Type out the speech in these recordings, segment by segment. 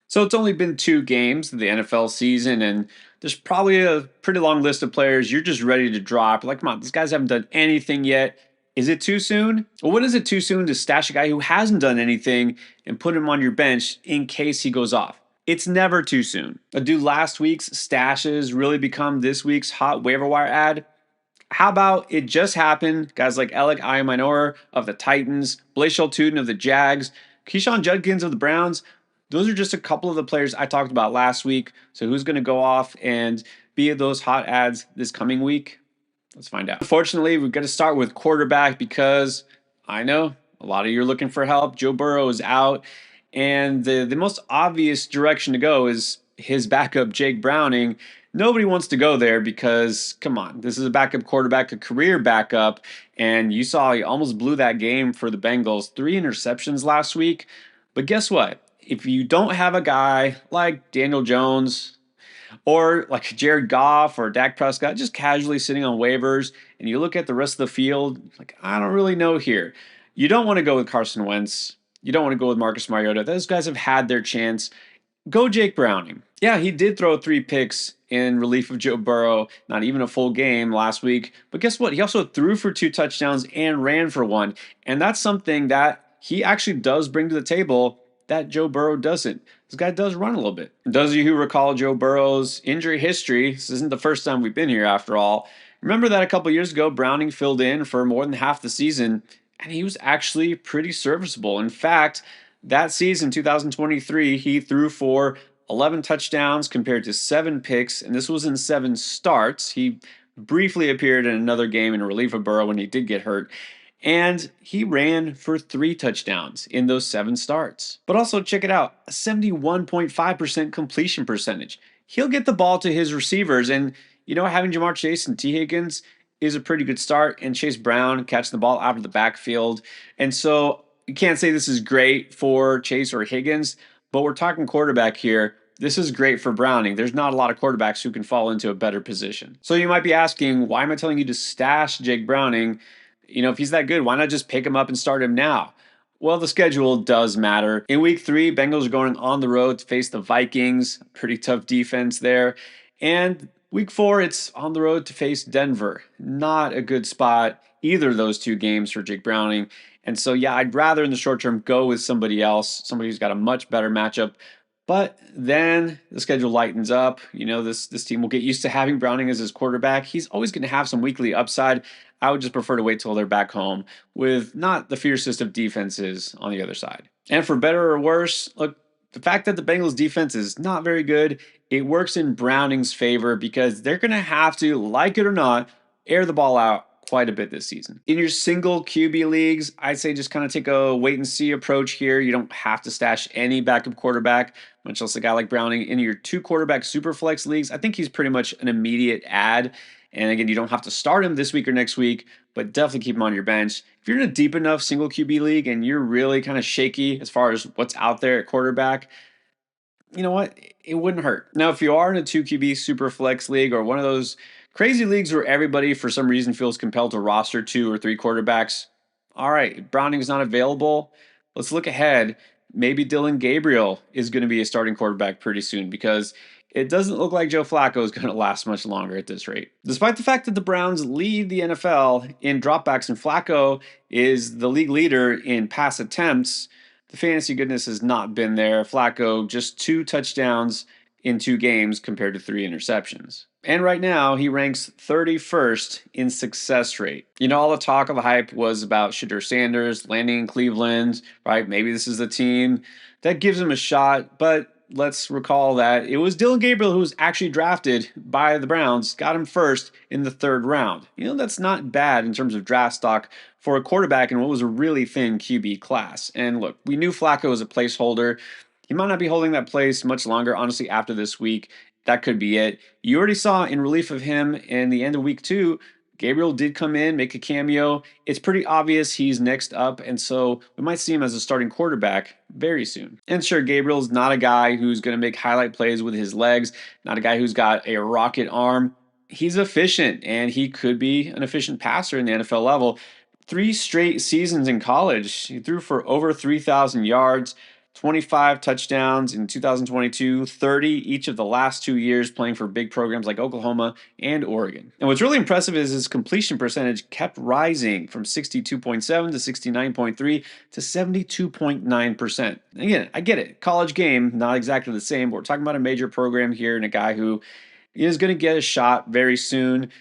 So it's only been 2 games of the NFL season, and there's probably a pretty long list of players you're just ready to drop. Like, come on, these guys haven't done anything yet. Is it too soon? Well, when is it too soon to stash a guy who hasn't done anything and put him on your bench in case he goes off? It's never too soon. Do last week's stashes really become this week's hot waiver wire ad? How about it just happened? Guys like Alec Ayamanor of the Titans, Blake Tuten of the Jags, Keyshawn Judkins of the Browns. Those are just a couple of the players I talked about last week. So who's going to go off and be those hot ads this coming week? Let's find out. Unfortunately, we've got to start with quarterback because I know a lot of you are looking for help. Joe Burrow is out. And the most obvious direction to go is his backup, Jake Browning. Nobody wants to go there because, come on, this is a backup quarterback, a career backup. And you saw he almost blew that game for the Bengals. 3 interceptions last week. But guess what? If you don't have a guy like Daniel Jones, or like Jared Goff or Dak Prescott, just casually sitting on waivers, and you look at the rest of the field, like, I don't really know here. You don't want to go with Carson Wentz. You don't want to go with Marcus Mariota. Those guys have had their chance. Go Jake Browning. Yeah, he did throw 3 picks in relief of Joe Burrow, not even a full game last week. But guess what? He also threw for 2 touchdowns and ran for 1. And that's something that he actually does bring to the table that Joe Burrow doesn't. This guy does run a little bit. Those of you who recall Joe Burrow's injury history, this isn't the first time we've been here after all. Remember that a couple years ago, Browning filled in for more than half the season, and he was actually pretty serviceable. In fact, that season, 2023, he threw for 11 touchdowns compared to 7 picks, and this was in 7 starts. He briefly appeared in another game in relief of Burrow when he did get hurt. And he ran for 3 touchdowns in those 7 starts. But also, check it out, a 71.5% completion percentage. He'll get the ball to his receivers. And, having Jamar Chase and T. Higgins is a pretty good start. And Chase Brown catching the ball out of the backfield. And so you can't say this is great for Chase or Higgins, but we're talking quarterback here. This is great for Browning. There's not a lot of quarterbacks who can fall into a better position. So you might be asking, why am I telling you to stash Jake Browning? If he's that good, why not just pick him up and start him now? Well, the schedule does matter. In week 3, Bengals are going on the road to face the Vikings. Pretty tough defense there. And week 4, it's on the road to face Denver. Not a good spot, either of those 2 games for Jake Browning. And so, yeah, I'd rather in the short term go with somebody else, somebody who's got a much better matchup. But then the schedule lightens up. This team will get used to having Browning as his quarterback. He's always going to have some weekly upside. I would just prefer to wait till they're back home with not the fiercest of defenses on the other side. And for better or worse, look, the fact that the Bengals defense is not very good, it works in Browning's favor because they're going to have to, like it or not, air the ball out quite a bit this season. In your single QB leagues, I'd say just kind of take a wait and see approach here. You don't have to stash any backup quarterback, much less a guy like Browning. In your 2 quarterback super flex leagues, I think he's pretty much an immediate add. And again, you don't have to start him this week or next week, but definitely keep him on your bench. If you're in a deep enough single QB league and you're really kind of shaky as far as what's out there at quarterback, you know what? It wouldn't hurt. Now, if you are in a 2 QB super flex league or one of those crazy leagues where everybody for some reason feels compelled to roster 2 or 3 quarterbacks, all right, Browning's not available. Let's look ahead. Maybe Dylan Gabriel is going to be a starting quarterback pretty soon because it doesn't look like Joe Flacco is going to last much longer at this rate. Despite the fact that the Browns lead the NFL in dropbacks and Flacco is the league leader in pass attempts, the fantasy goodness has not been there. Flacco just 2 touchdowns in 2 games compared to 3 interceptions. And right now, he ranks 31st in success rate. All the talk of the hype was about Shadur Sanders landing in Cleveland, right? Maybe this is the team that gives him a shot, but let's recall that it was Dylan Gabriel who was actually drafted by the Browns, got him first in the 3rd round. That's not bad in terms of draft stock for a quarterback in what was a really thin QB class. And look, we knew Flacco was a placeholder. He might not be holding that place much longer, honestly, after this week. That could be it. You already saw in relief of him in the end of week 2, Gabriel did come in, make a cameo. It's pretty obvious he's next up, and so we might see him as a starting quarterback very soon. And sure, Gabriel's not a guy who's going to make highlight plays with his legs, not a guy who's got a rocket arm. He's efficient, and he could be an efficient passer in the NFL level. 3 straight seasons in college, he threw for over 3,000 yards, 25 touchdowns in 2022, 30 each of the last 2 years playing for big programs like Oklahoma and Oregon. And what's really impressive is his completion percentage kept rising from 62.7 to 69.3 to 72.9%. Again, I get it. College game, not exactly the same, but we're talking about a major program here and a guy who is going to get a shot very soon.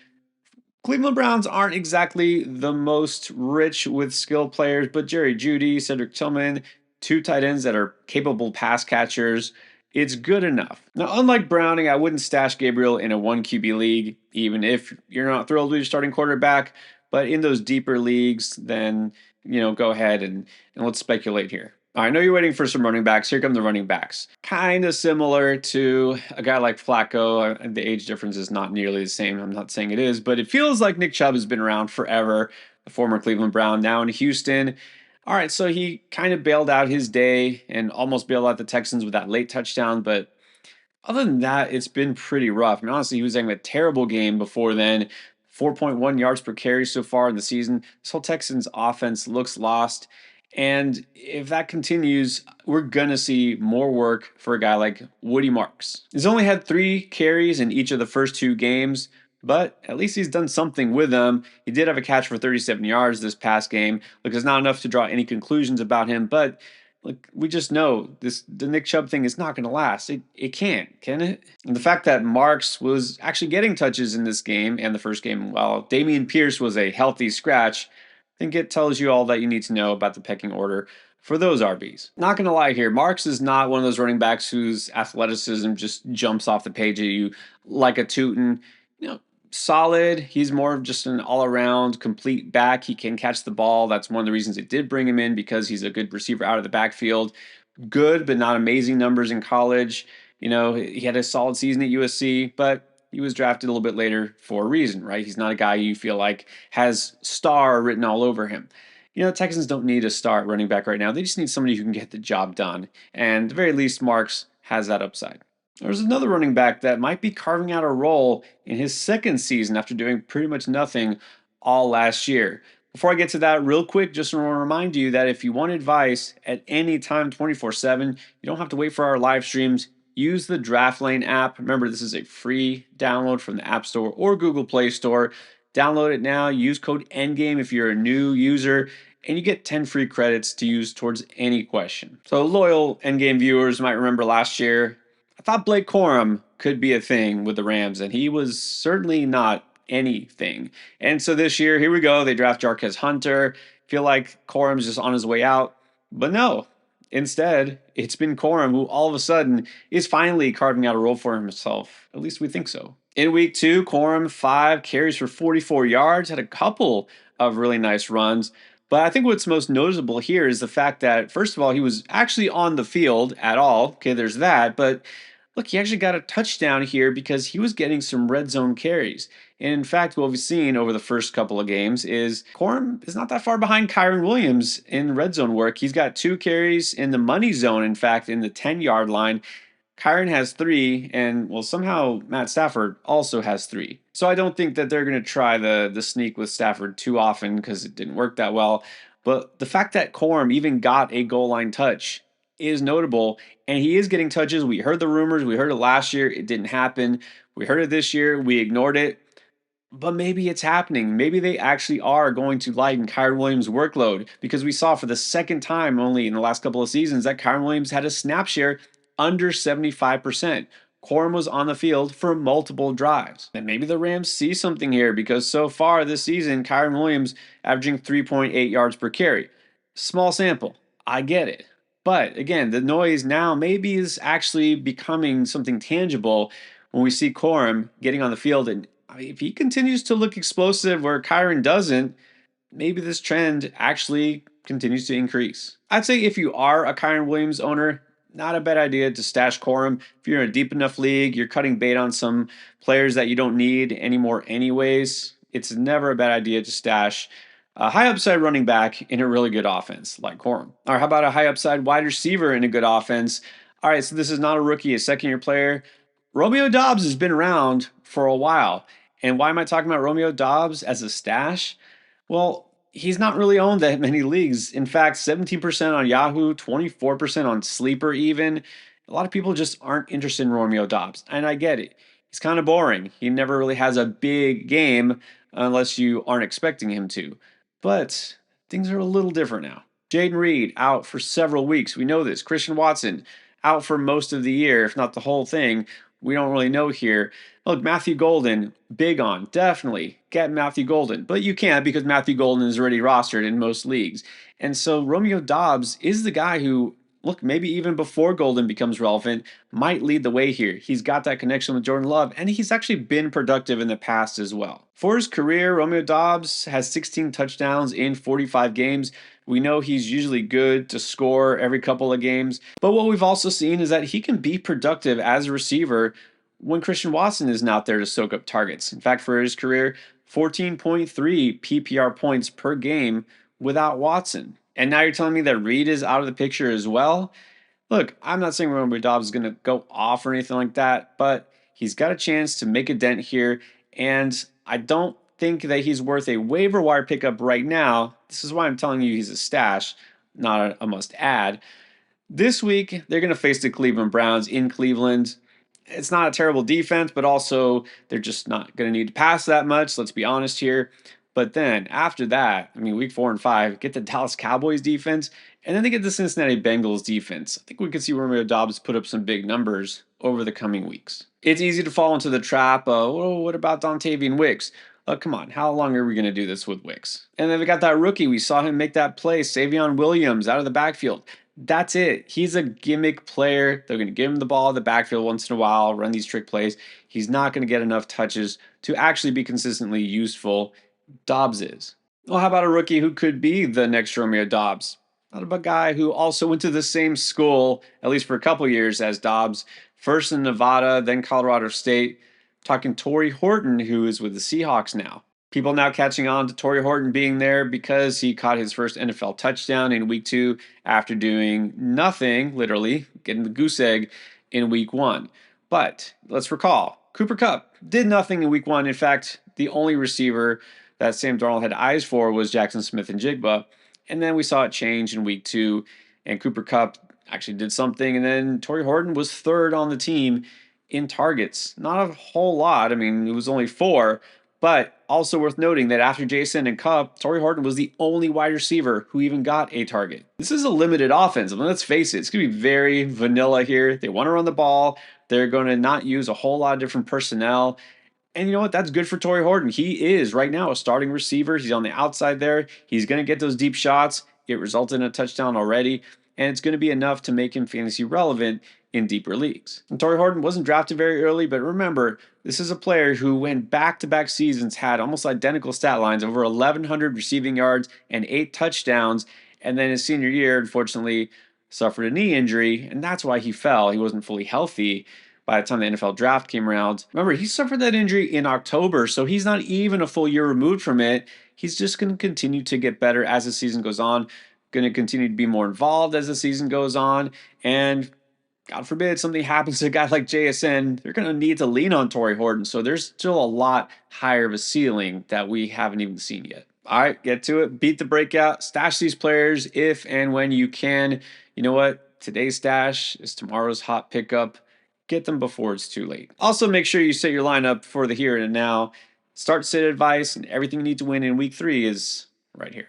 Cleveland Browns aren't exactly the most rich with skill players, but Jerry Jeudy, Cedric Tillman, two tight ends that are capable pass catchers, it's good enough. Now, unlike Browning, I wouldn't stash Gabriel in a one QB league, even if you're not thrilled with your starting quarterback. But in those deeper leagues, then go ahead and let's speculate here. I know you're waiting for some running backs. Here come the running backs. Kind of similar to a guy like Flacco. The age difference is not nearly the same. I'm not saying it is, but it feels like Nick Chubb has been around forever. The former Cleveland Brown, now in Houston. All right, so he kind of bailed out his day and almost bailed out the Texans with that late touchdown, but other than that, it's been pretty rough. I mean, honestly, he was having a terrible game before then. 4.1 yards per carry so far in the season. This whole Texans offense looks lost. And if that continues, we're going to see more work for a guy like Woody Marks. He's only had 3 carries in each of the first 2 games, but at least he's done something with them. He did have a catch for 37 yards this past game. Look, it's not enough to draw any conclusions about him, but look, we just know the Nick Chubb thing is not going to last. It can't, can it? And the fact that Marks was actually getting touches in this game and the first game, while Damian Pierce was a healthy scratch, I think it tells you all that you need to know about the pecking order for those RBs. Not going to lie here, Marks is not one of those running backs whose athleticism just jumps off the page at you like a tootin'. Solid. He's more of just an all-around complete back. He can catch the ball. That's one of the reasons it did bring him in, because he's a good receiver out of the backfield. Good, but not amazing numbers in college. He had a solid season at USC, but he was drafted a little bit later for a reason, right? He's not a guy you feel like has star written all over him. Texans don't need a star running back right now. They just need somebody who can get the job done. And at the very least, Marks has that upside. There's another running back that might be carving out a role in his second season after doing pretty much nothing all last year. Before I get to that, real quick, just want to remind you that if you want advice at any time 24/7, you don't have to wait for our live streams. Use the Draft Lane app. Remember, this is a free download from the App Store or Google Play Store. Download it now. Use code ENDGAME if you're a new user, and you get 10 free credits to use towards any question. So loyal Endgame viewers might remember last year, I thought Blake Corum could be a thing with the Rams, and he was certainly not anything. And so this year, here we go. They draft Jarquez Hunter. Feel like Corum's just on his way out. But no. Instead, it's been Corum who all of a sudden is finally carving out a role for himself. At least we think so. In week 2, Corum, 5 carries for 44 yards, had a couple of really nice runs. But I think what's most noticeable here is the fact that, first of all, he was actually on the field at all. Okay, there's that. But look, he actually got a touchdown here because he was getting some red zone carries. And in fact, what we've seen over the first couple of games is Corum is not that far behind Kyron Williams in red zone work. He's got 2 carries in the money zone, in fact, in the 10-yard line. Kyron has 3, and well, somehow Matt Stafford also has 3. So I don't think that they're going to try the sneak with Stafford too often because it didn't work that well. But the fact that Corum even got a goal line touch is notable, and he is getting touches. We heard the rumors. We heard it last year. It didn't happen. We heard it this year. We ignored it. But maybe it's happening. Maybe they actually are going to lighten Kyron Williams' workload, because we saw for the second time only in the last couple of seasons that Kyron Williams had a snap share under 75%. Corum was on the field for multiple drives. And maybe the Rams see something here, because so far this season, Kyron Williams averaging 3.8 yards per carry. Small sample. I get it. But again, the noise now maybe is actually becoming something tangible when we see Corum getting on the field. And if he continues to look explosive where Kyron doesn't, maybe this trend actually continues to increase. I'd say if you are a Kyron Williams owner, not a bad idea to stash Corum. If you're in a deep enough league, you're cutting bait on some players that you don't need anymore anyways, it's never a bad idea to stash a high upside running back in a really good offense like Corum. Or how about a high upside wide receiver in a good offense? All right, so this is not a rookie, a second-year player. Romeo Doubs has been around for a while. And why am I talking about Romeo Doubs as a stash? Well, he's not really owned that many leagues. In fact, 17% on Yahoo, 24% on Sleeper, even. A lot of people just aren't interested in Romeo Dobbs, and I get it. He's kind of boring. He never really has a big game unless you aren't expecting him to. But things are a little different now. Jaden Reed out for several weeks. We know this. Christian Watson out for most of the year, if not the whole thing. We don't really know here. Look, Matthew Golden, big on. Definitely get Matthew Golden. But you can't because Matthew Golden is already rostered in most leagues. And so Romeo Dobbs is the guy who, look, maybe even before Golden becomes relevant, might lead the way here. He's got that connection with Jordan Love, and he's actually been productive in the past as well. For his career, Romeo Dobbs has 16 touchdowns in 45 games. We know he's usually good to score every couple of games. But what we've also seen is that he can be productive as a receiver when Christian Watson isn't out there to soak up targets. In fact, for his career, 14.3 PPR points per game without Watson. And now you're telling me that Reed is out of the picture as well? Look, I'm not saying Romeo Dobbs is going to go off or anything like that, but he's got a chance to make a dent here. And I don't think that he's worth a waiver wire pickup right now. This is why I'm telling you he's a stash, not a must add. This week, they're going to face the Cleveland Browns in Cleveland. It's not a terrible defense, but also they're just not going to need to pass that much. Let's be honest here. But then after that, I mean, week 4 and 5, get the Dallas Cowboys defense, and then they get the Cincinnati Bengals defense. I think we could see Romeo Dobbs put up some big numbers over the coming weeks. It's easy to fall into the trap of, oh, what about Dontavian Wicks? Come on, how long are we going to do this with Wicks? And then we got that rookie. We saw him make that play, Savion Williams, out of the backfield. That's it. He's a gimmick player. They're going to give him the ball in the backfield once in a while, run these trick plays. He's not going to get enough touches to actually be consistently useful. Dobbs is. Well, how about a rookie who could be the next Romeo Dobbs? Not about a guy who also went to the same school, at least for a couple years, as Dobbs. First in Nevada, then Colorado State. Talking Torrey Horton, who is with the Seahawks now. People now catching on to Torrey Horton being there because he caught his first NFL touchdown in week 2 after doing nothing, literally, getting the goose egg in week 1. But let's recall, Cooper Kupp did nothing in week 1. In fact, the only receiver that Sam Darnold had eyes for was Jackson Smith-Njigba. And then we saw it change in week 2, and Cooper Kupp actually did something, and then Torrey Horton was third on the team in targets. Not a whole lot. I mean, it was only 4, but also worth noting that after Jason and Kupp, Torrey Horton was the only wide receiver who even got a target. This is a limited offense. I mean, let's face it, it's going to be very vanilla here. They want to run the ball. They're going to not use a whole lot of different personnel. And you know what? That's good for Torrey Horton. He is right now a starting receiver. He's on the outside there. He's going to get those deep shots. It resulted in a touchdown already, and it's going to be enough to make him fantasy relevant in deeper leagues. And Torrey Horton wasn't drafted very early, but remember, this is a player who went back-to-back seasons, had almost identical stat lines, over 1,100 receiving yards and 8 touchdowns, and then his senior year, unfortunately, suffered a knee injury, and that's why he fell. He wasn't fully healthy by the time the NFL draft came around. Remember, he suffered that injury in October, so he's not even a full year removed from it. He's just going to continue to get better as the season goes on, going to continue to be more involved as the season goes on, and God forbid something happens to a guy like JSN, they're going to need to lean on Torrey Horton, so there's still a lot higher of a ceiling that we haven't even seen yet. All right, get to it. Beat the breakout. Stash these players if and when you can. You know what? Today's stash is tomorrow's hot pickup. Get them before it's too late. Also, make sure you set your lineup for the here and now. Start sit advice and everything you need to win in week 3 is right here.